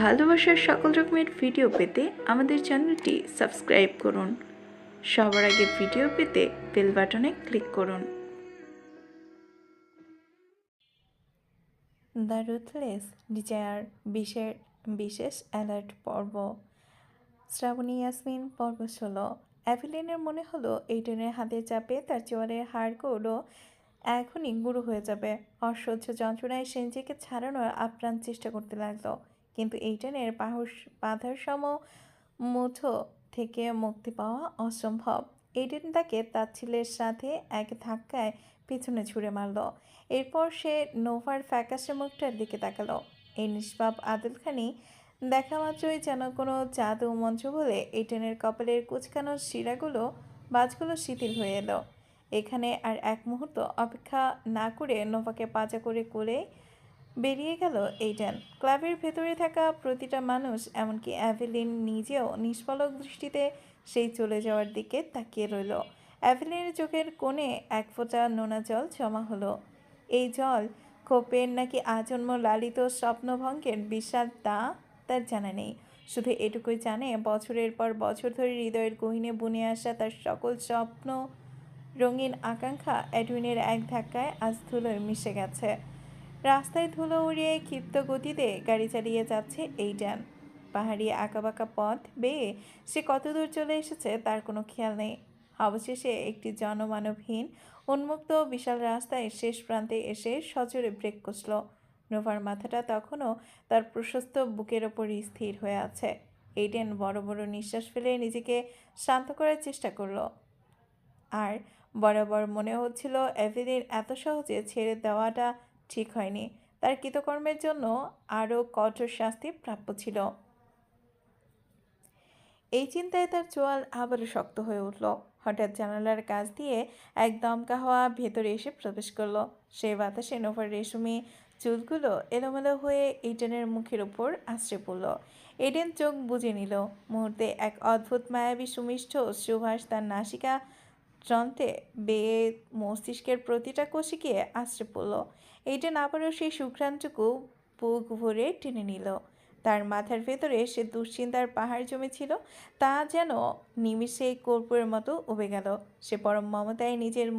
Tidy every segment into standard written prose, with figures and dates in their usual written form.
ভালোবাসার সকল রকমের ভিডিও পেতে আমাদের চ্যানেলটি সাবস্ক্রাইব করুন। সবার আগে ভিডিও পেতে বেল বাটনে ক্লিক করুন। দ্য রুথলেস ডিজায়ার বিশেষ অ্যালার্ট পর্ব। শ্রাবণী ইয়াসমিন পর্ব 16। অ্যাভিলিনের মনে হলো এইডেনের হাতের চাপে তার চোয়ালের হাড়গুলো এখনই গুঁড়ো হয়ে যাবে। অসহ্য যন্ত্রণায় সে নিজেকে ছাড়ানোর আপ্রাণ চেষ্টা করতে লাগলো, কিন্তু এইডেনের বাধার মুঠো থেকে মুক্তি পাওয়া অসম্ভব। এইডেন তাকে তাচ্ছিল্যের সাথে এক ধাক্কায় পিছনে ছুঁড়ে মারল। এরপর সে নোভার ফ্যাকাশে মুখটার দিকে তাকালো। এই নিষ্পাপ আদলখানি দেখা মাত্রই যেন কোনো জাদু মন্ত্র বলে এইডেনের কপালের কুচকানো বাজগুলো শিথিল হয়ে এলো। এখানে আর এক মুহূর্ত অপেক্ষা না করে নোভাকে পাজা করে কোলে বেরিয়ে গেল এইডেন। ক্লাবের ভেতরে থাকা প্রতিটা মানুষ, এমনকি অ্যাভেলিন নিজেও নিষ্পলক দৃষ্টিতে সেই চলে যাওয়ার দিকে তাকিয়ে রইল। অ্যাভেলিনের চোখের কোণে এক ফোঁটা নোনা জল জমা হলো। এই জল কোপের নাকি আজন্ম লালিত স্বপ্নভঙ্গের বিশাল তা তার জানা নেই। শুধু এটুকুই জানে, বছরের পর বছর ধরে হৃদয়ের গহীনে বুনে আসা তার সকল স্বপ্ন রঙিন আকাঙ্ক্ষা এডুইনের এক ধাক্কায় আজ ধুলোয় মিশে গেছে। রাস্তায় ধুলো উড়িয়ে ক্ষিপ্ত গতিতে গাড়ি চালিয়ে যাচ্ছে এইডেন। পাহাড়ি আঁকাবাঁকা পথ বেয়ে সে কতদূর চলে এসেছে তার কোনো খেয়াল নেই। অবশেষে একটি জনমানবহীন উন্মুক্ত বিশাল রাস্তায় শেষ প্রান্তে এসে সজোরে ব্রেক কষল। নোভার মাথাটা তখনও তার প্রশস্ত বুকের ওপরই স্থির হয়ে আছে। এইডেন বড় বড় নিঃশ্বাস ফেলে নিজেকে শান্ত করার চেষ্টা করল। আর বরাবর মনে হচ্ছিল এভেলিন এত সহজে ছেড়ে দেওয়াটা ঠিক হয়নি। তার কৃতকর্মের জন্য আরও কঠোর শাস্তি প্রাপ্য ছিল। এই চিন্তায় তার চোয়াল আবারও শক্ত হয়ে উঠল। হঠাৎ জানালার কাছ দিয়ে এক দমকা হাওয়া ভেতরে এসে প্রবেশ করলো। সেই বাতাসে নোভার রেশমি চুলগুলো এলোমেলো হয়ে ইডেনের মুখের উপর আশ্রে পড়ল। এডেন চোখ বুজে নিল। মুহূর্তে এক অদ্ভুত মায়াবী সুমিষ্ঠ সুভাষ তার নাসিকা যন্ত্রে বেয়ে মস্তিষ্কের প্রতিটা কোষে গিয়ে আশ্রে পড়ল। এইডেন আবারও সেই সুঘ্রাণটুকু বুক ভরে টেনে নিল। তার মাথার ভেতরে সে দুশ্চিন্তার পাহাড় জমেছিল, তা যেন নিমিষেই কর্পূরের মতো উবে গেল। সে পরম মমতায় নিজের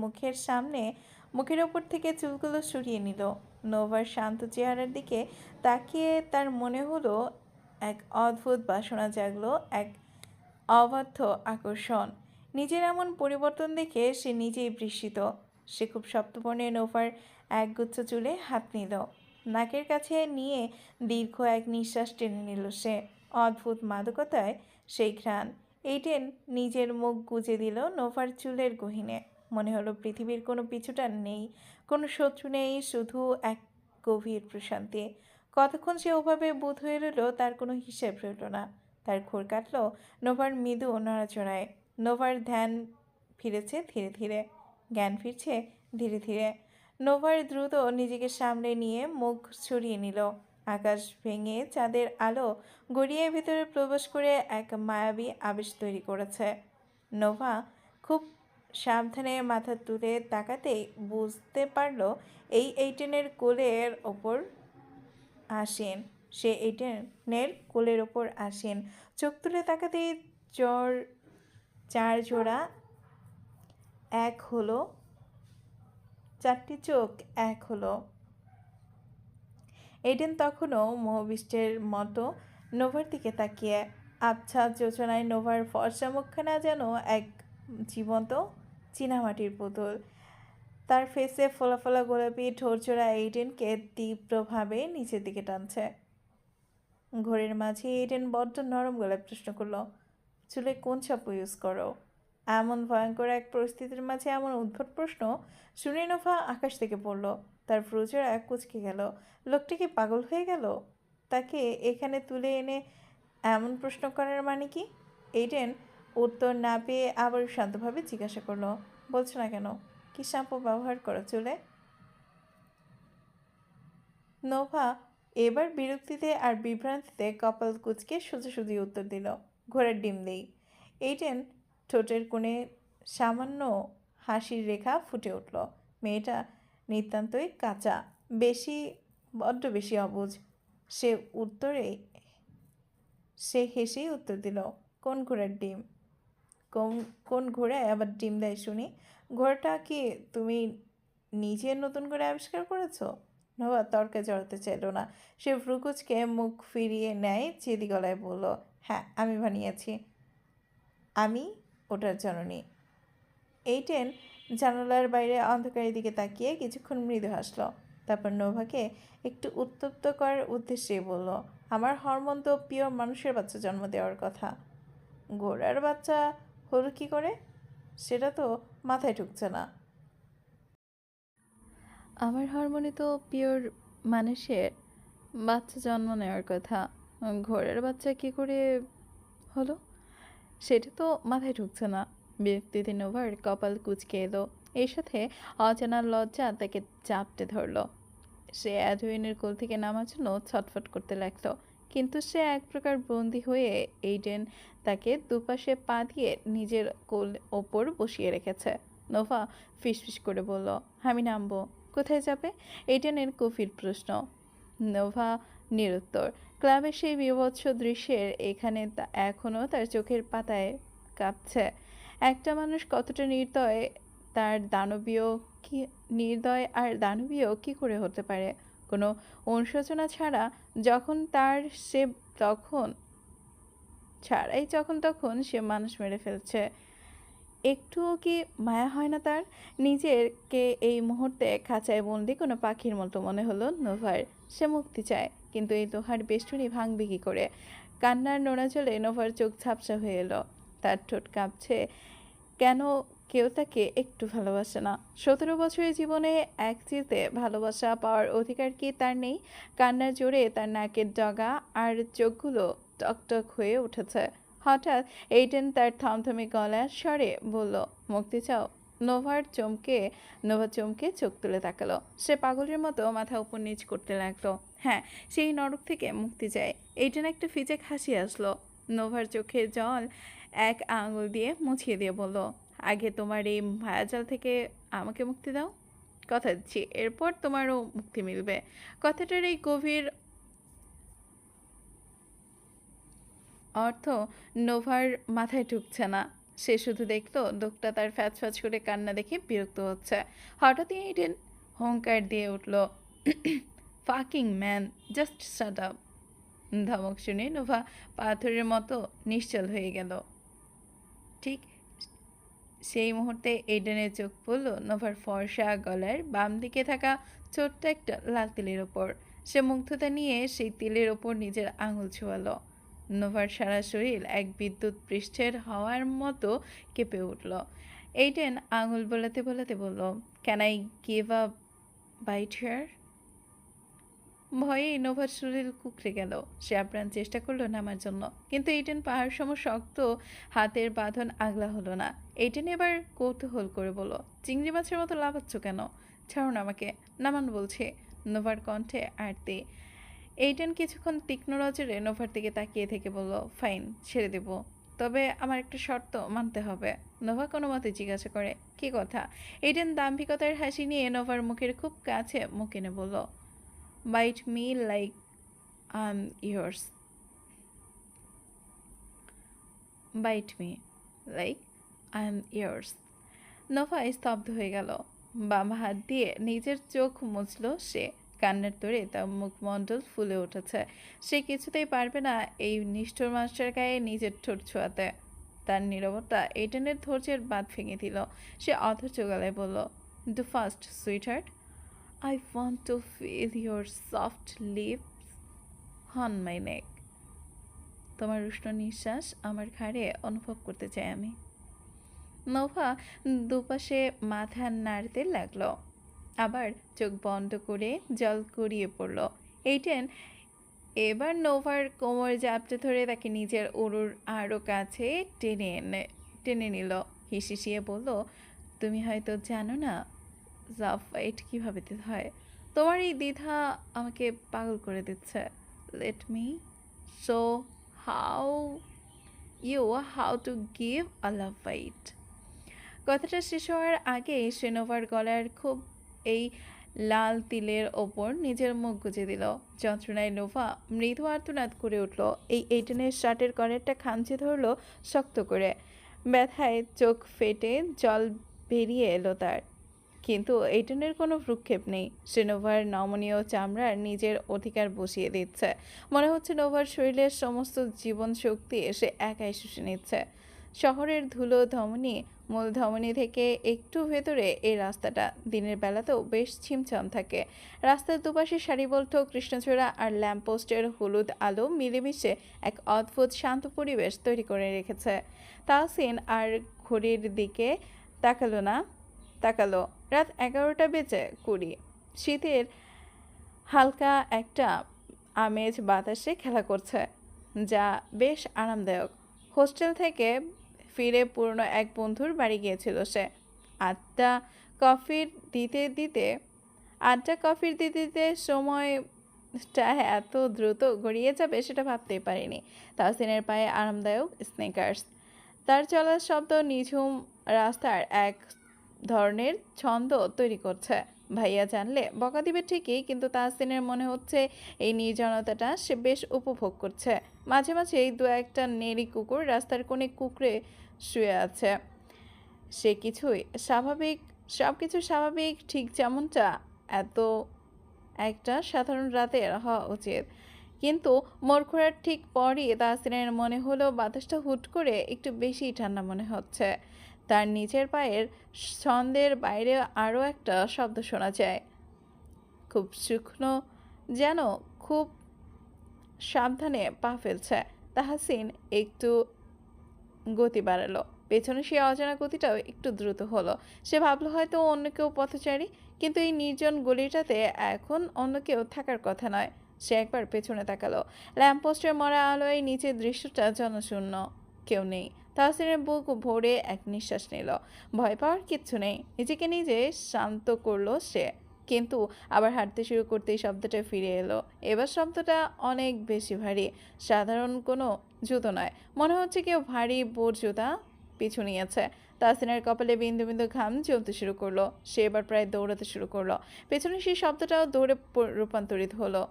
মুখের ওপর থেকে চুলগুলো সরিয়ে নিল। নোভার শান্ত চেহারার দিকে তাকিয়ে তার মনে হলো এক অদ্ভুত বাসনা জাগলো, এক অবাধ্য আকর্ষণ। নিজের এমন পরিবর্তন দেখে সে নিজেই বিস্মিত। সে খুব সপ্তপর্ণে নোভার একগুচ্ছ চুলে হাত নিল। নাকের কাছে নিয়ে দীর্ঘ এক নিঃশ্বাস টেনে নিল সে। অদ্ভুত মাদকতায় সেই ঘ্রাণ। এইডেন নিজের মুখ গুজে দিল নোভার চুলের গহীনে। মনে হলো পৃথিবীর কোনো পিছুটান নেই, কোনো শত্রু নেই, শুধু এক গভীর প্রশান্তি। কতক্ষণ সে ওভাবে বোধ হয়ে রইল তার কোনো হিসেব রইল না। তার ঘোর কাটল নোভার মৃদু নড়াচড়ায়। নোভার ধ্যান ফিরেছে ধীরে ধীরে, জ্ঞান ফিরছে ধীরে ধীরে। নোভার দ্রুত নিজেকে সামলে নিয়ে মুখ ছড়িয়ে নিল। আকাশ ভেঙে চাঁদের আলো গড়িয়ে ভেতরে প্রবেশ করে এক মায়াবী আবেশ তৈরি করেছে। নোভা খুব সাবধানে মাথা তুলে তাকাতেই বুঝতে পারল এই এইটেনের কোলের ওপর আসেন। সে এইটেনের কোলের ওপর আসেন। চোখ তুলে তাকাতেই চার জোড়া এক হলো, চারটি চোখ এক হলো। এইডেন তখনও মোহবিষ্টের মতো নোভার দিকে তাকিয়ে। আবছা যোচনায় নোভার ফর্সা মুখখানা যেন এক জীবন্ত চীনামাটির পুতুল। তার ফেসে ফোলা ফোলা গোলাপি ঠোঁটজোড়া এইডেনকে তীব্রভাবে নিচের দিকে টানছে। ঘোরের মাঝে এইডেন বড্ড নরম গলায় প্রশ্ন করলো, চুলে কোন শ্যাম্পু ইউজ করো? এমন ভয়ঙ্কর এক পরিস্থিতির মাঝে এমন উদ্ভট প্রশ্ন শুনে নোভা আকাশ থেকে পড়ল। তার ফ্রুজেরা কুঁচকে গেল। লোকটি কি পাগল হয়ে গেল? তাকে এখানে তুলে এনে এমন প্রশ্ন করার মানে কি? এইডেন উত্তর না পেয়ে আবার শান্তভাবে জিজ্ঞাসা করলো, বলছো না কেন? কি শ্যাম্পু ব্যবহার করো চুলে? নোভা এবার বিরক্তিতে আর বিভ্রান্তিতে কপাল কুঁচকে সোজাসুজি উত্তর দিল, ঘোড়ার ডিম দেই। এইডেন ঠোঁটের কোণে সামান্য হাসির রেখা ফুটে উঠল। মেয়েটা নিতান্তই কাঁচা, বড্ড বেশি অবুঝ। সে উত্তরে সে হেসেই উত্তর দিল, কোন ঘোড়ার ডিম? কোন কোন ঘোড়ায় আবার ডিম দেয় শুনি? ঘোড়াটা কি তুমি নিজে নতুন করে আবিষ্কার করেছো? নোভা তর্কে জড়াতে চাইল না। সে ভ্রুকুচকে মুখ ফিরিয়ে নেয়, জেদি গলায় বলল, হ্যাঁ আমি বানিয়েছি। আমি ওটার জননী। এইটেন জানালার বাইরে অন্ধকারের দিকে তাকিয়ে কিছুক্ষণ মৃদু হাসল। তারপর নোভাকে একটু উত্তপ্ত করার উদ্দেশ্যেই বলল, আমার হরমোন তো পিওর মানুষের বাচ্চা জন্ম দেওয়ার কথা। ঘোড়ার বাচ্চা হলো কি করে? সেটা তো মাথায় ঢুকছে না। আমার হরমোনে তো পিওর মানুষের বাচ্চা জন্ম নেওয়ার কথা। ঘোড়ার বাচ্চা কি করে হলো সেটা তো মাথায় ঢুকছে না। বিরক্তিতে নোভার কপাল কুঁচকে এলো। এর সাথে অজানা লজ্জা তাকে চাপটে ধরলো। সে অ্যাডউইনের কোল থেকে নামার জন্য ছটফট করতে লাগলো, কিন্তু সে এক প্রকার বন্দী হয়ে এইডেন তাকে দুপাশে পা দিয়ে নিজের কোল ওপর বসিয়ে রেখেছে। নোভা ফিসফিস করে বলল, আমি নামবো। কোথায় যাবে? এইডেনের গভীর প্রশ্ন। নোভা নিরুত্তর। ক্লাবের সেই বীভৎস দৃশ্যের এখানে এখনও তার চোখের পাতায় কাঁপছে। একটা মানুষ কতটা নির্দয়, তার দানবীয় কি নির্দয় আর দানবীয় কি করে হতে পারে কোনো অনুশোচনা ছাড়া, যখন তার সে তখন ছাড়াই যখন তখন সে মানুষ মেরে ফেলছে। একটুও কি মায়া হয় না তার? নিজেকে এই মুহূর্তে খাঁচায় বন্দি কোনো পাখির মতো মনে হলো নোভার। সে মুক্তি চায়, কিন্তু এই লোহার বেষ্টনী ভাঙবে কি করে? কান্নার নোনা জলে নোভার চোখ ঝাপসা হয়ে এলো। তার ঠোঁট কাঁপছে। কেন কেউ তাকে একটু ভালোবাসে না? 17 বছরের জীবনে এক চিলতে ভালোবাসা পাওয়ার অধিকার কি তার নেই? কান্নার জোরে তার নাকের ডগা আর চোখগুলো টকটক হয়ে উঠেছে। হঠাৎ এইডেন তার থমথমে গলার স্বরে বলল, মুক্তি চাও? নোভা চমকে চোখ তুলে তাকালো। সে পাগলের মতো মাথা উপর নিচ করতে লাগলো। হ্যাঁ, সেই নরক থেকে মুক্তি চায়। এইডেন একটা ফিচেক হাসি আসলো। নোভার চোখে জল এক আঙুল দিয়ে মুছিয়ে দিয়ে বলল, আগে তোমার এই মায়াজাল থেকে আমাকে মুক্তি দাও। কথা দিচ্ছি এরপর তোমারও মুক্তি মিলবে। কথাটার এই গভীর অর্থ নোভার মাথায় ঢুকছে না। সে শুধু দেখলো লোকটা তার ফ্যাচ ফ্যাচ করে কান্না দেখে বিরক্ত হচ্ছে। হঠাৎই ইডেন হুঙ্কার দিয়ে উঠল, fucking man, just shut up. ধমক শুনে নোভা পাথরের মতো নিশ্চল হয়ে গেল। ঠিক সেই মুহূর্তে এডেনের চোখ পড়ল নোভার ফর্সা গলার বাম দিকে থাকা ছোট্ট একটা লাল তিলের ওপর। সে মুগ্ধতা নিয়ে সেই তিলের ওপর নিজের আঙুল ছোঁয়ালো। নোভার সারা শরীর এক বিদ্যুৎ পৃষ্ঠের হওয়ার মতো কেঁপে উঠল। এইডেন আঙুল বোলাতে বোলাতে বলল, can I give a bite here? ভয়ে নোভার শরীর কুঁকড়ে গেল। সে আপ্রাণ চেষ্টা করলো নামার জন্য, কিন্তু এইটেন পাহাড় সম শক্ত হাতের বাঁধন আগলা হলো না। এইটেন এবার কৌতূহল করে বলল, চিংড়ি মাছের মতো লাফাচ্ছ কেন? ছাড়ুন আমাকে, নামান বলছে। নোভার কণ্ঠে আরতি। এইটেন কিছুক্ষণ তীক্ষ্ণ নজরে নোভার দিকে তাকিয়ে থেকে বলল, ফাইন, ছেড়ে দেব, তবে আমার একটা শর্ত মানতে হবে। নোভা কোনো মতে জিজ্ঞাসা করে, কী কথা? এইটেন দাম্ভিকতার হাসি নিয়ে নোভার মুখের খুব কাছে মুখ এনে বলল, bite me like I'm yours. Bite me like I'm yours. Nova স্তব্ধ হয়ে গেল। বাম হাত দিয়ে নিজের চোখ মুছল সে। কান্নার তোড়ে তার মুখমণ্ডল ফুলে উঠেছে। সে কিছুতেই পারবে না এই নিষ্ঠুর মানুষটার গায়ে নিজের ঠোঁট ছোঁয়াতে। তার নীরবতা এইটেনের ধৈর্যের বাঁধ ভেঙে দিল। সে অধৈর্য গলায় বলল, do fast sweetheart, I want to feel your soft lips on my neck. তোমার উষ্ণ নিঃশ্বাস আমার ঘাড়ে অনুভব করতে চাই আমি। নোভা দুপাশে মাথা নাড়তে লাগলো, আবার চোখ বন্ধ করে জল গড়িয়ে পড়ল। এইটেন এবার নোভার কোমর জাপটে ধরে তাকে নিজের উরুর আরও কাছে টেনে নিল। হিসিয়ে বলল, তুমি হয়তো জানো না জাফ ফাইট কীভাবে দিতে হয়। তোমার এই দ্বিধা আমাকে পাগল করে দিচ্ছে। Let me show how how to give a love fight. কথাটা শেষ হওয়ার আগে সেনোভার গলার খুব এই লাল তিলের ওপর নিজের মুখ গুজে দিল। যন্ত্রণায় নোভা মৃদু আর্তনাদ করে উঠল। এই এইটেনের শার্টের কলারটা খামচে ধরল শক্ত করে। ব্যথায় চোখ ফেটে জল বেরিয়ে এলো তার। কিন্তু এইটেনের কোনো ভ্রুক্ষেপ নেই। সে নোভার নমনীয় চামড়ার নিজের অধিকার বসিয়ে দিচ্ছে। মনে হচ্ছে নোভার শরীরের সমস্ত জীবন শক্তি সে একাই শুষে নিচ্ছে। শহরের ধুলো ধমনী, মূল ধমনী থেকে একটু ভেতরে এই রাস্তাটা দিনের বেলাতেও বেশ ছিমছাম থাকে। রাস্তার দুপাশে সারিবদ্ধ কৃষ্ণচূড়া আর ল্যাম্পপোস্টের হলুদ আলো মিলেমিশে এক অদ্ভুত শান্ত পরিবেশ তৈরি করে রেখেছে। তাহসিন আর ঘড়ির দিকে তাকালো। রাত 11টা বেজে 20। শীতের হালকা একটা আমেজ বাতাসে খেলা করছে, যা বেশ আরামদায়ক। হোস্টেল থেকে ফিরে পুরনো এক বন্ধুর বাড়ি গিয়েছিল সে। আড্ডা কফির দিতে দিতে সময়টা এত দ্রুত গড়িয়ে যাবে সেটা ভাবতেই পারিনি। তাহসিনের পায়ে আরামদায়ক স্নিকার্স, তার চলার শব্দ নিঝুম রাস্তার এক ধরনের ছন্দ তৈরি করছে। ভাইয়া জানলে বকা দিবে ঠিকই, কিন্তু তাহসিনের মনে হচ্ছে এই নির্জনতাটা সে বেশ উপভোগ করছে। মাঝে মাঝে এই দু একটা নেড়ি কুকুর রাস্তার কোণে কুকড়ে শুয়ে আছে। সে কিছুই স্বাভাবিক, সব কিছু স্বাভাবিক, ঠিক যেমনটা এত একটা সাধারণ রাতের হওয়া উচিত। কিন্তু মোড় ঘোরার ঠিক পরই তাহসিনের মনে হলো বাতাসটা হুট করে একটু বেশি ঠান্ডা মনে হচ্ছে। তার নিচের পায়ের ছন্দের বাইরে আরও একটা শব্দ শোনা যায়, খুব শুকনো, যেন খুব সাবধানে পা ফেলছে। তাহসিন একটু গতি বাড়ালো। পেছনে সে অজানা গতিটাও একটু দ্রুত হলো। সে ভাবলো হয়তো অন্য কেউ পথচারী, কিন্তু এই নির্জন গলিটাতে এখন অন্য কেউ থাকার কথা নয়। সে একবার পেছনে তাকালো। ল্যাম্পপোস্টের মরা আলোয় নিচের দৃশ্যটা জনশূন্য, কেউ নেই। তাহসিনের বুক ভরে এক নিঃশ্বাস নিল। ভয় পাওয়ার কিচ্ছু নেই, নিজেকে নিজে শান্ত করলো সে। কিন্তু আবার হাঁটতে শুরু করতেই শব্দটা ফিরে এলো। এবার শব্দটা অনেক বেশি ভারী, সাধারণ কোনো জুতো নয়। মনে হচ্ছে কেউ ভারী বোর জুতা পিছু নিয়েছে। তাহসিনের কপালে বিন্দু বিন্দু ঘাম জমতে শুরু করলো। সে এবার প্রায় দৌড়াতে শুরু করলো। পেছনে সেই শব্দটাও দৌড়ে রূপান্তরিত হলো।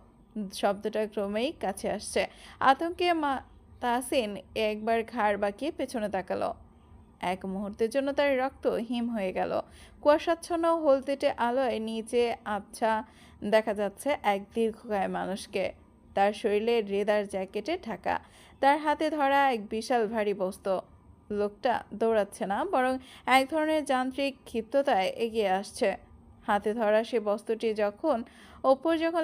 শব্দটা ক্রমেই কাছে আসছে। আতঙ্কে তাহসিন একবার ঘাড় বাঁকিয়ে পেছনে তাকালো। এক মুহূর্তের জন্য তার রক্ত হিম হয়ে গেল। কুয়াশাচ্ছন্ন হলদেটে আলোয় নিচে আবছা দেখা যাচ্ছে এক দীর্ঘকায় মানুষকে। তার শরীরে লেদার জ্যাকেটে ঢাকা, তার হাতে ধরা এক বিশাল ভারী বস্তু। লোকটা দৌড়াচ্ছে না, বরং এক ধরনের যান্ত্রিক ক্ষিপ্রতায় এগিয়ে আসছে। হাতে ধরা সে বস্তুটি যখন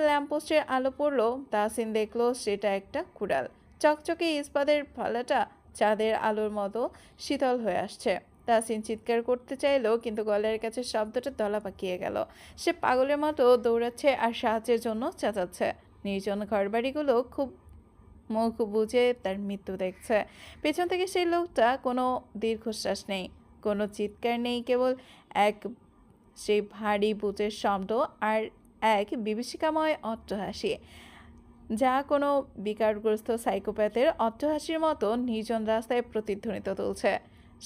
ল্যাম্পপোস্টের আলো পড়ল, তাহসিন দেখলো সেটা একটা কুড়াল। চকচকে ইস্পাতের ফালাটা চাঁদের আলোর মতো শীতল হয়ে আসছে। তাহসিন চিৎকার করতে চাইলো, কিন্তু গলার কাছে শব্দটা দলা পাকিয়ে গেল। সে পাগলের মতো দৌড়াচ্ছে আর সাহায্যের জন্য চেঁচাচ্ছে। নির্জন ঘরবাড়িগুলো খুব মুখ বুজে তার মৃত্যু দেখছে। পেছন থেকে সেই লোকটা, কোনো দীর্ঘশ্বাস নেই, কোনো চিৎকার নেই, কেবল এক সেই ভারী বুঝের শব্দ আর এক বিভীষিকাময় অট্টহাসি, যা কোনো বিকারগ্রস্ত সাইকোপ্যাথের অট্টহাসির মতো নির্জন রাস্তায় প্রতিধ্বনিত তুলছে।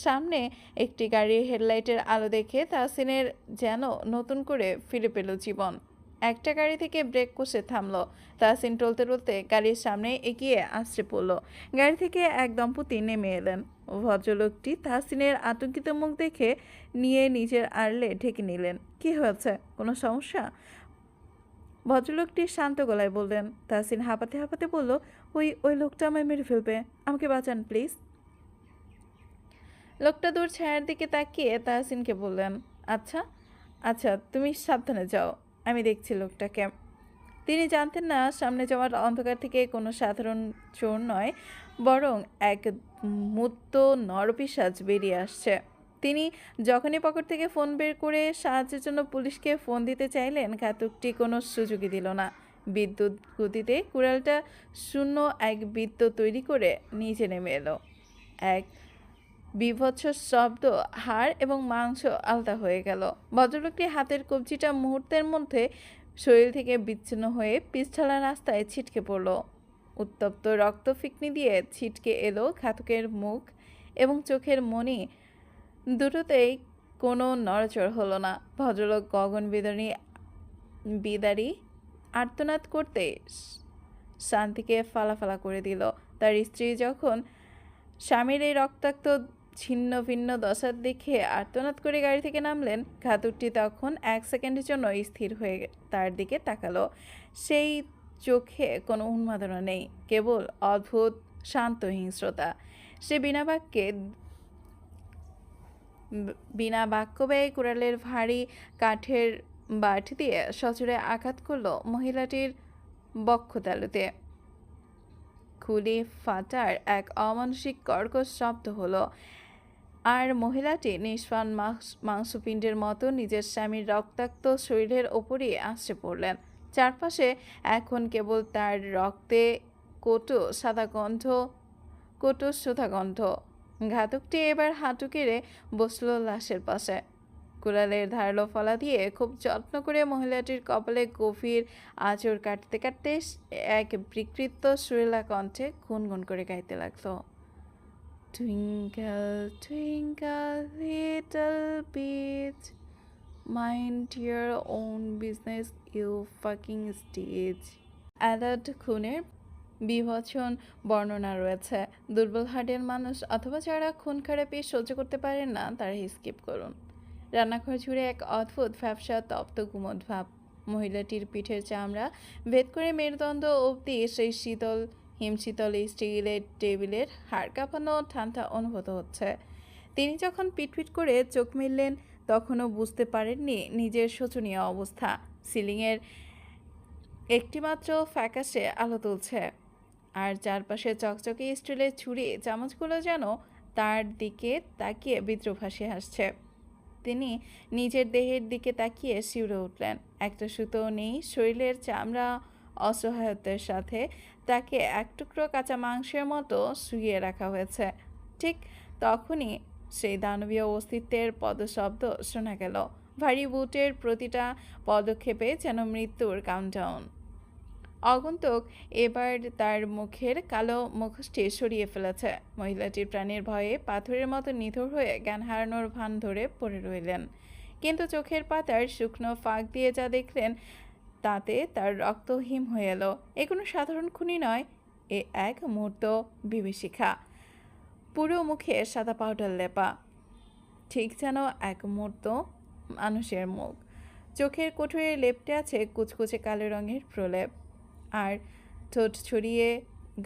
সামনে একটি গাড়ির হেডলাইটের আলো দেখে তাহসিনের যেন নতুন করে ফিরে পেল জীবন। একটা গাড়ি থেকে ব্রেক কষে থামলো। তাহসিন টলতে টলতে গাড়ির সামনে এগিয়ে আছড়ে পড়ল। গাড়ি থেকে এক দম্পতি নেমে এলেন। ভদ্রলোকটি তাহসিনের আতঙ্কিত মুখ দেখে নিয়ে নিজের আড়লে ঢেকে নিলেন। কি হয়েছে, কোনো সমস্যা? ভদ্রলোকটি শান্ত গলায় বললেন। তাহসিন হাঁপাতে হাঁপাতে বলল, ওই লোকটা আমায় মেরে ফেলবে, আমাকে বাঁচান প্লিজ। লোকটা দূর ছায়ার দিকে তাকিয়ে তাহসিনকে বললেন, আচ্ছা আচ্ছা, তুমি সাবধানে যাও, আমি দেখছি লোকটাকে। তিনি জানতেন না সামনে যাওয়ার অন্ধকার থেকে কোনো সাধারণ চোর নয়, বরং এক মূর্ত নরপিশাচ বেরিয়ে আসছে। তিনি যখনই পকেট থেকে ফোন বের করে সাহায্যের জন্য পুলিশকে ফোন দিতে চাইলেন, ঘাতকটি কোনো সুযোগই দিল না। বিদ্যুৎ গতিতে কুড়ালটা শূন্য এক বৃত্ত তৈরি করে নিচে নেমে এলো। এক বীভৎস শব্দ, হাড় এবং মাংস আলাদা হয়ে গেল। ভদ্রলোকটি হাতের কবজিটা মুহূর্তের মধ্যে শরীর থেকে বিচ্ছিন্ন হয়ে পিছঢালা রাস্তায় ছিটকে পড়ল। উত্তপ্ত রক্ত ফিকনি দিয়ে ছিটকে এলো ঘাতকের মুখ এবং চোখের মণি দুটোতেই। কোনো নড়াচড় হলো না। ভদ্রলোক গগনবিদারী বিদারী আর্তনাদ করতে শান্তিকে ফালাফালা করে দিল। তার স্ত্রী যখন স্বামীর এই রক্তাক্ত ছিন্ন ভিন্ন দশা দেখে আর্তনাদ করে গাড়ি থেকে নামলেন, ঘাতকটি তখন 1 সেকেন্ডের জন্য স্থির হয়ে তার দিকে তাকালো। সেই চোখে কোনো উন্মাদনা নেই, কেবল অদ্ভুত শান্ত হিংস্রতা। সে বিনা বাক্য ব্যয়ে কুড়ালের ভারী কাঠের বাঁট দিয়ে সজোরে আঘাত করল মহিলাটির বক্ষতালুতে। খুলে ফাটার এক অমানসিক কর্কশ শব্দ হলো, আর মহিলাটি নিষ্প্রাণ মাংসপিণ্ডের মতো নিজের স্বামীর রক্তাক্ত শরীরের ওপরই আছড়ে পড়লেন। চারপাশে এখন কেবল তার রক্তে কটু সুধা গন্ধ। ঘাতকটি এবার হাঁটু কেড়ে বসল লাশের পাশে। কুড়ালের ধারালো ফলা দিয়ে খুব যত্ন করে মহিলাটির কপালে গভীর আঁচড় কাটতে কাটতে এক বিকৃত সুরেলা কণ্ঠে গুনগুন করে গাইতে লাগলো, Twinkle, twinkle, little bit, mind your own business, you fucking stitch. Alert খুনের বিভৎসন বর্ণনা রয়েছে। দুর্বল হার্টের মানুষ অথবা যারা খুন খারাপি সহ্য করতে পারেন না তারা স্কিপ করুন। রান্নাঘর জুড়ে এক অদ্ভুত ফ্যাপসা তপ্ত গুমোট ভাব। মহিলাটির পিঠের চামড়া ভেদ করে মেরুদণ্ড অবধি সেই হিমশীতল স্টিলের টেবিলের হাড় কাঁপানো ঠান্ডা অনুভূত হচ্ছে। তিনি যখন পিটপিট করে চোখ মেললেন তখনও বুঝতে পারেননি নিজের শোচনীয় অবস্থা। সিলিংয়ের একটিমাত্র ফ্যাকাশে আলো তুলছে, আর চারপাশে চকচকে স্টিলের ছুরি চামচগুলো যেন তার দিকে তাকিয়ে বিদ্রুপহাসি হাসছে। তিনি নিজের দেহের দিকে তাকিয়ে শিউরে উঠলেন। একটা সুতোও নেই, শরীরের চামড়া অসহায়তার সাথে তাকে এক টুকরো কাঁচা মাংসের মতো শুইয়ে রাখা হয়েছে। ঠিক তখনই সেই দানবীয় অস্তিত্বের পদশব্দ শোনা গেল। ভারী বুটের প্রতিটা পদক্ষেপে যেন মৃত্যুর কাউন্টডাউন। আগন্তুক এবার তার মুখের কালো মুখোশটি সরিয়ে ফেলেছে। মহিলাটির প্রাণের ভয়ে পাথরের মতো নিথর হয়ে জ্ঞান হারানোর ভান ধরে পড়ে রইলেন। কিন্তু চোখের পাতার শুকনো ফাঁক দিয়ে যা দেখলেন তাতে তার রক্ত হিম হয়ে এলো। এ কোনো সাধারণ খুনি নয়, এ এক মুহূর্ত বিভীষিকা। পুরো মুখে সাদা পাউডার লেপা, ঠিক যেন এক মুহূর্ত মানুষের মুখ। চোখের কোঠরে লেপটে আছে কুচকুচে কালো রঙের প্রলেপ, আর ঠোঁট ছড়িয়ে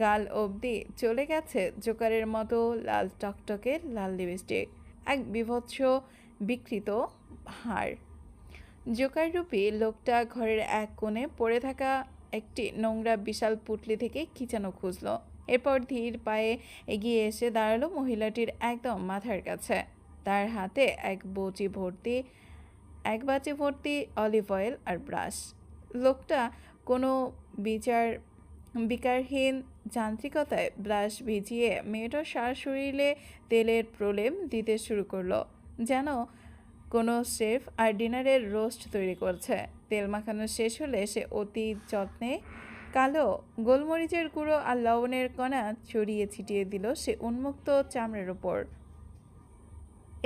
গাল অবধি চলে গেছে জোকারের মতো লাল টকটকে লাল লিপস্টিক। এক বিভৎস বিকৃত হাড়। জোকাররূপী লোকটা ঘরের এক কোণে পড়ে থাকা একটি নোংরা বিশাল পুটলি থেকে কি যেন খুঁজল। এরপর ধীর পায়ে এগিয়ে এসে দাঁড়ালো মহিলাটির একদম মাথার কাছে। তার হাতে এক বাটি ভর্তি অলিভ অয়েল আর ব্রাশ। লোকটা কোনো বিকারহীন যান্ত্রিকতায় ব্রাশ ভিজিয়ে মেয়েটার সারা শরীরে তেলের প্রলেপ দিতে শুরু করলো, যেন কোনো শেফ আর ডিনারের রোস্ট তৈরি করছে। তেল মাখানো শেষ হলে সে অতি যত্নে কালো গোলমরিচের গুঁড়ো আর লবণের কণা ছড়িয়ে ছিটিয়ে দিল সে উন্মুক্ত চামড়ার ওপর।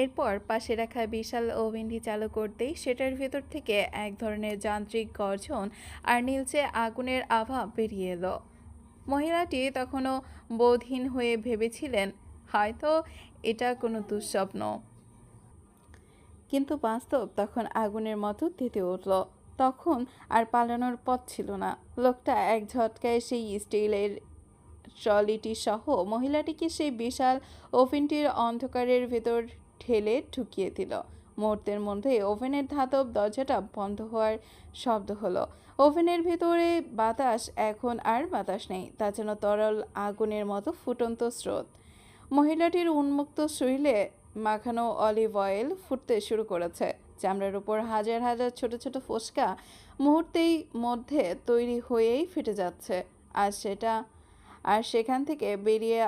এরপর পাশে রাখা বিশাল ওভেনটি চালু করতেই সেটার ভেতর থেকে এক ধরনের যান্ত্রিক গর্জন আর নীলচে আগুনের আভা বেরিয়ে এলো। মহিলাটি তখনও বোধহীন হয়ে ভেবেছিলেন হয়তো এটা কোনো দুঃস্বপ্ন, কিন্তু বাস্তব তখন আগুনের মতো তেতে উঠল। তখন আর পালানোর পথ ছিল না। লোকটা এক ঝটকায় সেই স্টিলের ট্রলিটি সহ মহিলাটিকে সেই বিশাল ওভেনটির অন্ধকারের ভেতর ঠেলে ঢুকিয়ে দিল। মুহূর্তের মধ্যে ওভেনের ধাতব দরজাটা বন্ধ হওয়ার শব্দ হলো। ওভেনের ভেতরে বাতাস এখন আর বাতাস নেই, তা যেন তরল আগুনের মতো ফুটন্ত স্রোত। মহিলাটির উন্মুক্ত শরীরে মাখানো অলিভ অয়েল ফুটতে শুরু করেছে। চামড়ার উপর হাজার হাজার ছোট ছোট ফোসকা মুহূর্তেই মধ্যে তৈরি হয়েই ফেটে যাচ্ছে, আর সেখান থেকে বেরিয়ে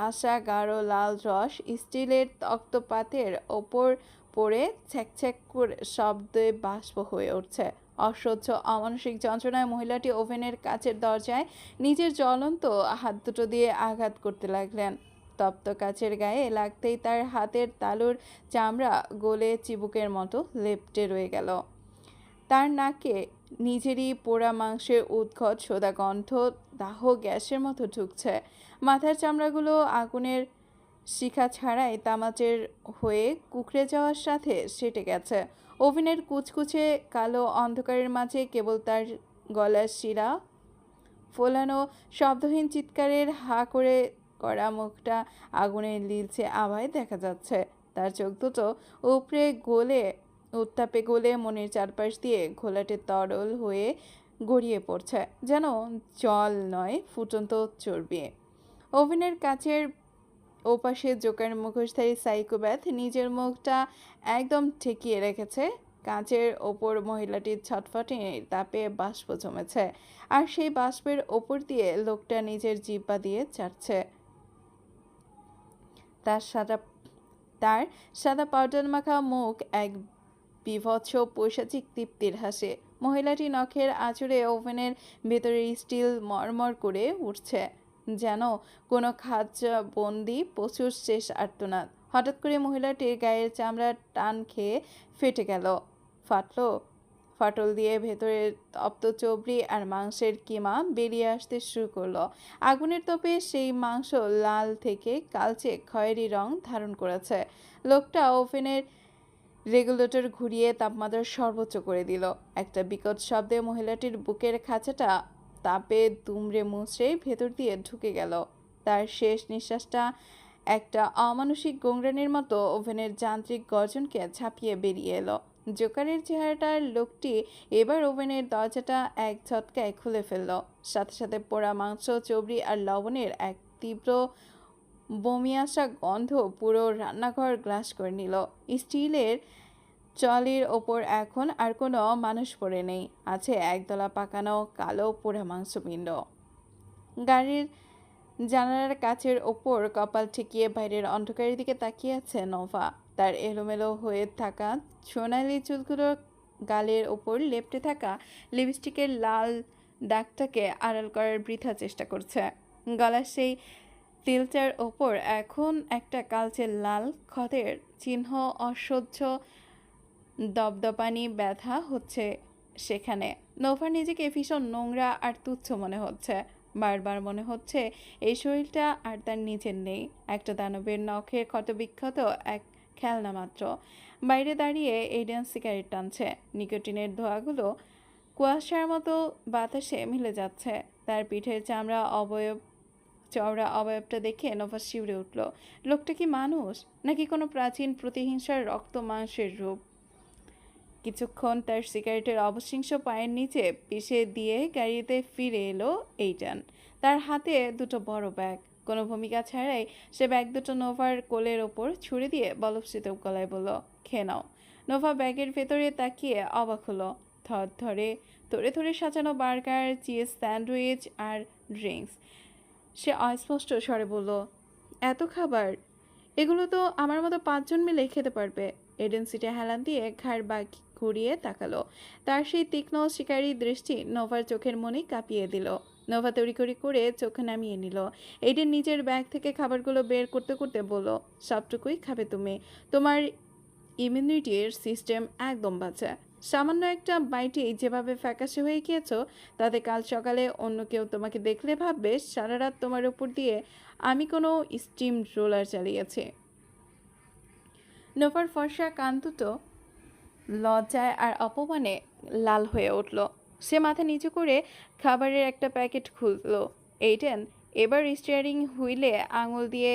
আসা গাঢ় লাল রস স্টিলের তক্তপাতের ওপর পড়ে ছ্যাঁক করে শব্দে বাষ্প হয়ে উঠছে। অসহ্য অমানসিক যন্ত্রণায় মহিলাটি ওভেনের কাচের দরজায় নিজের জ্বলন্ত হাত দুটো দিয়ে আঘাত করতে লাগলেন। তপ্ত কাচের গায়ে লাগতেই তার হাতের তালুর চামড়া গলে চিবুকের মতো লেপ্টে রয়ে গেল। তার নাকে নিজেরই পোড়া মাংসের উদ্ঘট সোদা গন্ধ দাহ গ্যাসের মতো ঢুকছে। মাথার চামড়াগুলো আগুনের শিখা ছাড়াই তামাচের হয়ে কুকড়ে যাওয়ার সাথে সেটে গেছে। ওভেনের কুচকুচে কালো অন্ধকারের মাঝে কেবল তার গলার শিরা ফোলানো শব্দহীন চিৎকারের হা করে করা মুখটা আগুনের নীলচে আভায় দেখা যাচ্ছে। তার চোখ দুটো উপড়ে গলে উত্তাপে গলে মনের চারপাশ দিয়ে ঘোলাটে তরল হয়ে গড়িয়ে পড়ছে, যেন জল নয় ফুটন্ত চর্বি। ওভেনের কাছের ওপাশে জোকার মুখোশধারী সাইকোপ্যাথ নিজের মুখটা একদম ঠেকিয়ে রেখেছে। কাঁচের ওপর মহিলাটির ছটফটানির তাপে বাষ্প জমেছে, আর সেই বাষ্পের ওপর দিয়ে লোকটা নিজের জিহ্বা দিয়ে চাটছে তার সাদা তার সাদা পাউডার মাখা মুখ এক বীভৎস পৈশাচিক তৃপ্তির হাসে। মহিলাটি নখের আঁচড়ে ওভেনের ভেতরের স্টিল মরমর করে উঠছে, যেন কোনো খাঁচা বন্দি পশুর শেষ আর্তনাদ। হঠাৎ করে মহিলাটির গায়ের চামড়া টান খেয়ে ফেটে গেল, ফাটল দিয়ে ভেতরের তপ্ত চবড়ি আর মাংসের কিমা বেরিয়ে আসতে শুরু করলো। আগুনের তোপে সেই মাংস লাল থেকে কালচে খয়েরি রং ধারণ করেছে। লোকটা ওভেনের রেগুলেটর ঘুরিয়ে তাপমাত্রা সর্বোচ্চ করে দিল। একটা বিকট শব্দে মহিলাটির বুকের খাঁচাটা তাপে দুমড়ে মুচড়ে ভেতর দিয়ে ঢুকে গেল। তার শেষ নিঃশ্বাসটা একটা অমানসিক গোংরানির মতো ওভেনের যান্ত্রিক গর্জনকে ছাপিয়ে বেরিয়ে এলো। জোকারের চেহারাটার লোকটি এবার ওভেনের দরজাটা এক ঝটকায় খুলে ফেলল। সাথে সাথে পোড়া মাংস, চবড়ি আর লবণের এক তীব্র বমি আসা গন্ধ পুরো রান্নাঘর গ্রাস করে নিল। স্টিলের চলের ওপর এখন আর কোনো মানুষ পড়ে নেই, আছে একদলা পাকানো কালো পোড়া মাংসপিণ্ড। গাড়ির জানালার কাচের ওপর কপাল ঠেকিয়ে বাইরের অন্ধকারের দিকে তাকিয়ে আছে নোভা। তার এলোমেলো হয়ে থাকা সোনালি চুলগুলো গালের ওপর লেপ্টে থাকা লিপস্টিকের লাল দাগটাকে আড়াল করার বৃথা চেষ্টা করছে। গলার সেই তিলটার ওপর এখন একটা কালচে লাল ক্ষতের চিহ্ন। অসহ্য দপদপানি ব্যথা হচ্ছে সেখানে। নোভার নিজেকে ভীষণ নোংরা আর তুচ্ছ মনে হচ্ছে। বারবার মনে হচ্ছে এই শরীরটা আর তার নিজের নেই, একটা দানবের নখের ক্ষতবিক্ষত এক খেলনা মাত্র। বাইরে দাঁড়িয়ে এডেন সিগারেট টানছে, নিকোটিনের ধোঁয়াগুলো কুয়াশার মতো বাতাসে মিলে যাচ্ছে। তার পিঠের চওড়া অবয়বটা দেখে নোভা শিউরে উঠল। লোকটা কি মানুষ, নাকি কোনো প্রাচীন প্রতিহিংসার রক্ত মাংসের রূপ? কিছুক্ষণ তার সিগারেটের অবশিষ্ট পায়ের নিচে পিষে দিয়ে গাড়িতে ফিরে এলো এইটান। তার হাতে দুটো বড় ব্যাগ। কোনো ভূমিকা ছাড়াই সে ব্যাগ দুটো নোভার কোলের ওপর ছুড়ে দিয়ে বলবশীত গলায় বলল, খেয়ে নাও। নোভা ব্যাগের ভেতরে তাকিয়ে অবাক হলো। ধরে ধরে সাজানো বার্গার, চিজ স্যান্ডউইচ আর ড্রিঙ্কস। সে অস্পষ্ট স্বরে বলল, এত খাবার? এগুলো তো আমার মতো 5 জন মিলে খেতে পারবে। এডেন সিটে হেলান দিয়ে ঘাড় ঘুরিয়ে তাকালো। তার সেই তীক্ষ্ণ শিকারী দৃষ্টি নোভার চোখের মনে কাঁপিয়ে দিল। নোভা তড়িঘড়ি করে চোখ নামিয়ে নিল। এডেন নিজের ব্যাগ থেকে খাবারগুলো বের করতে করতে বলল, সবটুকুই খাবে তুমি? তোমার ইমিউনিটির সিস্টেম একদম বাঁচা। সামান্য একটা বাইটেই যেভাবে ফ্যাকাশে হয়ে গিয়েছ, তাতে কাল সকালে অন্য কেউ তোমাকে দেখলে ভাববে সারা রাত তোমার উপর দিয়ে আমি কোনো স্টিম রোলার চালিয়েছি। নোভার ফর্সা কান দুটো লজ্জায় আর অপমানে লাল হয়ে উঠল। সে মাথা নিচু করে খাবারের একটা প্যাকেট খুলল। এইটেন এবার স্টিয়ারিং হুইলে আঙুল দিয়ে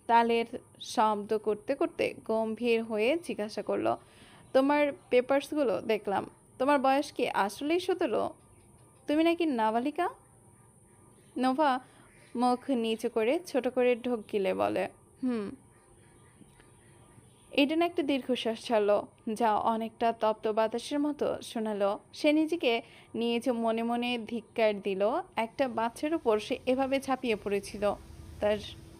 তালের শব্দ করতে করতে গম্ভীর হয়ে জিজ্ঞাসা করলো, তোমার পেপারসগুলো দেখলাম। তোমার বয়স কি আসলেই 17? তুমি নাকি নাবালিকা? নোভা মুখ নিচু করে ছোট করে ঢোক গিলে বলে, এডেন একটা দীর্ঘশ্বাস ছাড়ল, যা অনেকটা তপ্ত বাতাসের মতো শোনালো। সে নিজেকে নিয়ে যে মনে মনে ধিক্কার দিল। একটা বাচ্চার উপর সে এভাবে ঝাঁপিয়ে পড়েছিল। তার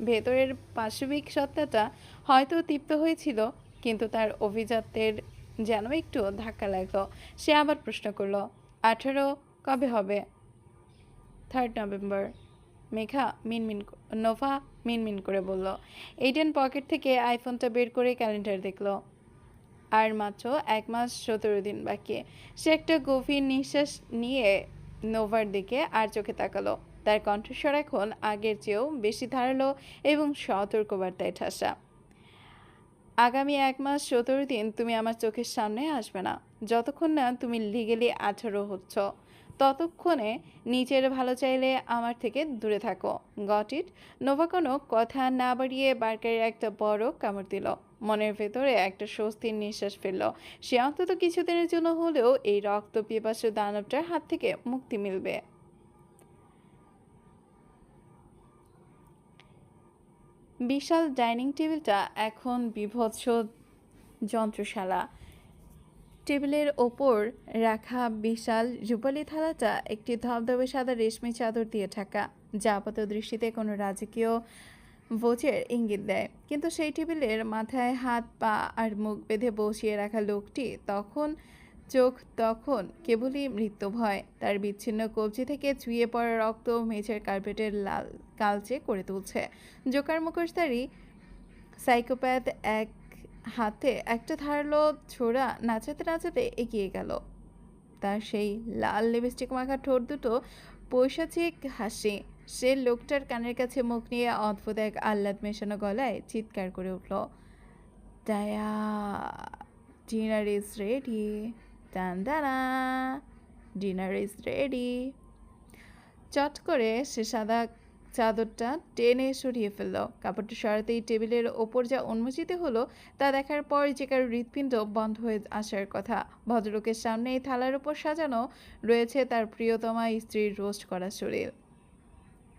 ভেতরের পাশবিক সত্তাটা হয়তো তৃপ্ত হয়েছিল, কিন্তু তার অভিজাত্যের যেন একটু ধাক্কা লাগলো। সে আবার প্রশ্ন করলো, 18 কবে হবে? 3 নভেম্বর। নোভা মিনমিন করে বলল। এইডেন পকেট থেকে আইফোনটা বের করে ক্যালেন্ডার দেখল। আর মাত্র 1 মাস 17 দিন বাকি। সে একটা গভীর নিঃশ্বাস নিয়ে নোভার দিকে আর চোখে তাকালো। তার কণ্ঠস্বর এখন আগের চেয়েও বেশি ধারালো এবং সতর্কবার্তায় ঠাসা। আগামী 1 মাস 17 দিন তুমি আমার চোখের সামনে আসবে না। যতক্ষণ না তুমি লিগেলি 18 হচ্ছ, ততক্ষণে নিজের ভালো চাইলে আমার থেকে দূরে থাকো। Got it? নোভা কোনো কথা না বাড়িয়ে বার্গারের একটা বড় কামড় দিল। মনের ভেতরে একটা স্বস্তির নিঃশ্বাস ফেলল। সে অন্তত কিছুদিনের জন্য হলেও এই রক্ত পিপাসু দানবটার হাত থেকে মুক্তি মিলবে। বিশাল ডাইনিং টেবিলটা এখন বীভৎস যন্ত্রশালা। টেবিলের ওপর রাখা বিশাল রূপালি থালাটা একটি ধবধবে সাদা রেশমি চাদর দিয়ে ঢাকা, যা আপাত দৃষ্টিতে কোনো রাজকীয় ভোজের ইঙ্গিত দেয়। কিন্তু সেই টেবিলের মাথায় হাত পা আর মুখ বেঁধে বসিয়ে রাখা লোকটি তখন কেবলই মৃত্যু ভয়। তার বিচ্ছিন্ন কবজি থেকে চুইয়ে পড়া রক্ত মেঝের কার্পেটের লাল কালচে করে তুলছে। জোকার মুখোশধারী সাইকোপ্যাথ এক হাতে একটা ধারালো ছোরা নাচাতে নাচাতে এগিয়ে গেল। তার সেই লাল লিপস্টিক মাখা ঠোঁট দুটো পৈশাচিক হাসি। সে লোকটার কানের কাছে মুখ নিয়ে অদ্ভুত এক আহ্লাদ মেশানো গলায় চিৎকার করে উঠল, ডায়া, ডিনার ইজ রেডি, টান টানা, ডিনার ইজ রেডি। চট করে সে সাদা চাদরটা টেনে সরিয়ে ফেলল। কাপড়টা সরাতেই টেবিলের ওপর যা উন্মোচিত হলো তা দেখার পর যে কারো হৃৎপিণ্ড বন্ধ হয়ে আসার কথা। ভদ্রলোকের সামনে এই থালার উপর সাজানো রয়েছে তার প্রিয়তমা স্ত্রীর রোস্ট করা শরীর।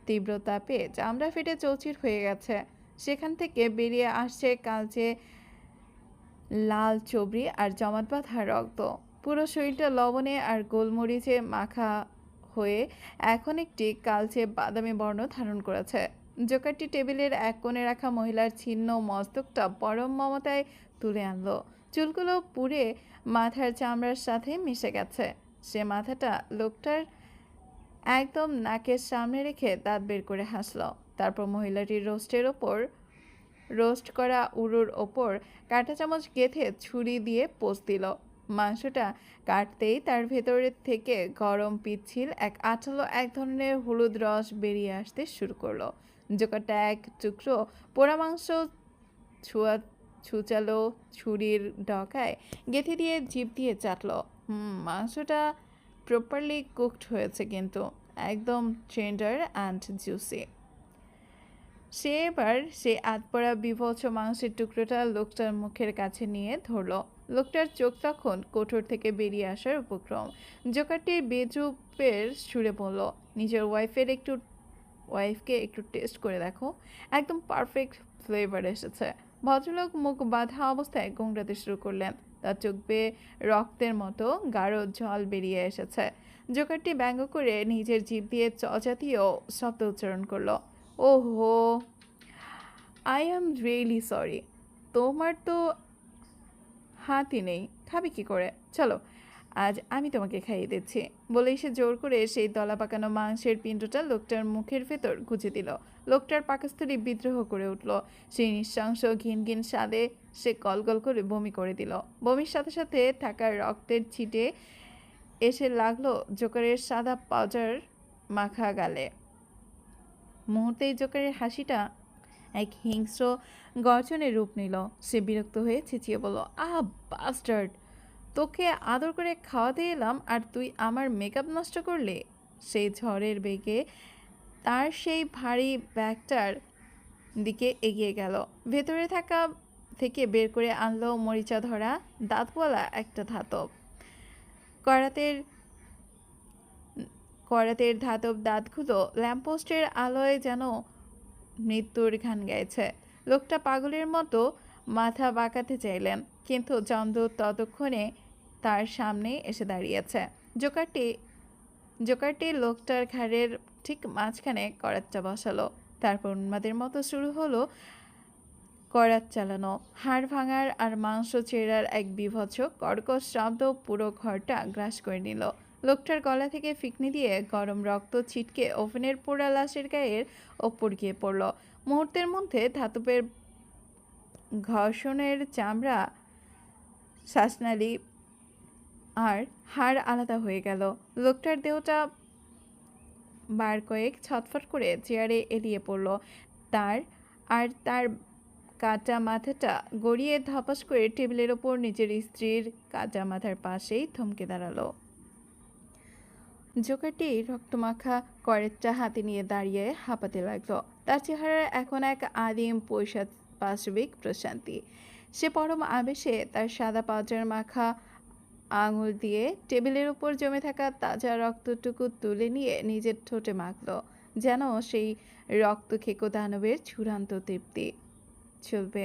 তীব্র তাপে চামড়া ফেটে চৌচির হয়ে গেছে। সেখান থেকে বেরিয়ে আসছে কালচে লাল চবড়ি আর জমাট বাঁধা রক্ত। পুরো শরীরটা লবণে আর গোলমরিচে মাখা হয়ে এখন একটি কালচে বাদামি বর্ণ ধারণ করেছে। জোকারটি টেবিলের এক কোণে রাখা মহিলার ছিন্ন মস্তকটা পরম মমতায় তুলে আনলো। চুলগুলো পুড়ে মাথার চামড়ার সাথে মিশে গেছে। সে মাথাটা লোকটার একদম নাকের সামনে রেখে দাঁত বের করে হাসল। তারপর মহিলাটির রোস্ট করা উরুর ওপর কাঁটা চামচ গেঁথে ছুরি দিয়ে পোঁচ দিল। মাংসটা কাটতেই তার ভেতরের থেকে গরম পিচ্ছিল এক ধরনের হলুদ রস বেরিয়ে আসতে শুরু করলো। জোকারটা এক টুকরো পোড়া মাংস ছুচালো ছুরির ডগায় গেঁথে দিয়ে জিভ দিয়ে চাটলো। মাংসটা প্রপারলি কুকড হয়েছে, কিন্তু একদম টেন্ডার অ্যান্ড জুসি। সে এবার সে আধপোড়া বীভৎস মাংসের টুকরোটা লোকটার মুখের কাছে নিয়ে ধরল। লোকটার চোখ তখন কোঠর থেকে বেরিয়ে আসার উপক্রম। জোকারটির বেজুপের সুরে বলল, নিজের ওয়াইফকে একটু টেস্ট করে দেখো, একদম পারফেক্ট ফ্লেভার এসেছে। ভদ্রলোক মুখ বাঁধা অবস্থায় গোংড়াতে শুরু করলেন। তার চোখ বেয়ে রক্তের মতো গাঢ় জল বেরিয়ে এসেছে। জোকারটি ব্যঙ্গ করে নিজের জিভ দিয়ে চ জাতীয় শব্দ উচ্চারণ করলো। ওহো, আই অ্যাম রিয়েলি সরি। তোমার তো হাতই নেই, খাবে কি করে? চলো, আজ আমি তোমাকে খাইয়ে দিচ্ছি। বলেই সে জোর করে সেই দলা পাকানো মাংসের পিণ্ডটা লোকটার মুখের ভেতর গুঁজে দিল। লোকটার পাকস্থলী বিদ্রোহ করে উঠল। সেই নৃশংস ঘিন ঘিন স্বাদে সে গলগল করে বমি করে দিল। বমির সাথে সাথে থাকা রক্তের ছিটে এসে লাগলো জোকারের সাদা পাউডার মাখা গালে। মুহূর্তেই জোকারের হাসিটা এক হিংস্র গর্জনের রূপ নিল। সে বিরক্ত হয়ে চেঁচিয়ে বলল, বাস্টার্ড, তোকে আদর করে খাওয়াতে এলাম আর তুই আমার মেকআপ নষ্ট করলি। সেই ঝড়ের বেগে তার সেই ভারী ব্যাগটার দিকে এগিয়ে গেল। ভেতরে থাকা থেকে বের করে আনলো মরিচা ধরা দাঁতওয়ালা একটা ধাতব করাতের ধাতব দাঁতগুলো ল্যাম্পপোস্টের আলোয় যেন মৃত্যুর ঘ্রাণ গাইছে। লোকটা পাগলের মতো মাথা বাঁকাতে চাইলেন, কিন্তু যমদূত ততক্ষণে তার সামনে এসে দাঁড়িয়েছে। জোকারটি লোকটার ঘাড়ের ঠিক মাঝখানে করাতটা বসালো। তারপর উন্মাদের মতো শুরু হলো করাত চালানো। হাড় ভাঙার আর মাংস চেরার এক বীভৎস কর্কশ শব্দ পুরো ঘরটা গ্রাস করে নিল। লোকটার গলা থেকে ফিকনি দিয়ে গরম রক্ত ছিটকে ওভেনের পোড়া লাশের গায়ের ওপর গিয়ে পড়ল। মুহূর্তের মধ্যে ধাতবের ঘর্ষণের চামড়া শ্বাসনালী আর হাড় আলাদা হয়ে গেল। লোকটার দেহটা বার কয়েক ছটফট করে চেয়ারে এলিয়ে পড়ল। তার কাটা মাথাটা গড়িয়ে ধপাস করে টেবিলের ওপর নিজের স্ত্রীর কাটা মাথার পাশেই থমকে দাঁড়ালো। জোকারটি রক্তমাখা করেরটা হাতে নিয়ে দাঁড়িয়ে হাঁপাতে লাগলো। তার চেহারার এখন এক আদিম পাশবিক প্রশান্তি। সে পরম আবেশে তার সাদা পাউডার মাখা আঙুল দিয়ে টেবিলের উপর জমে থাকা তাজা রক্তটুকু তুলে নিয়ে নিজের ঠোঁটে মাখলো, যেন সেই রক্তখেকো দানবের চূড়ান্ত তৃপ্তি। চলবে।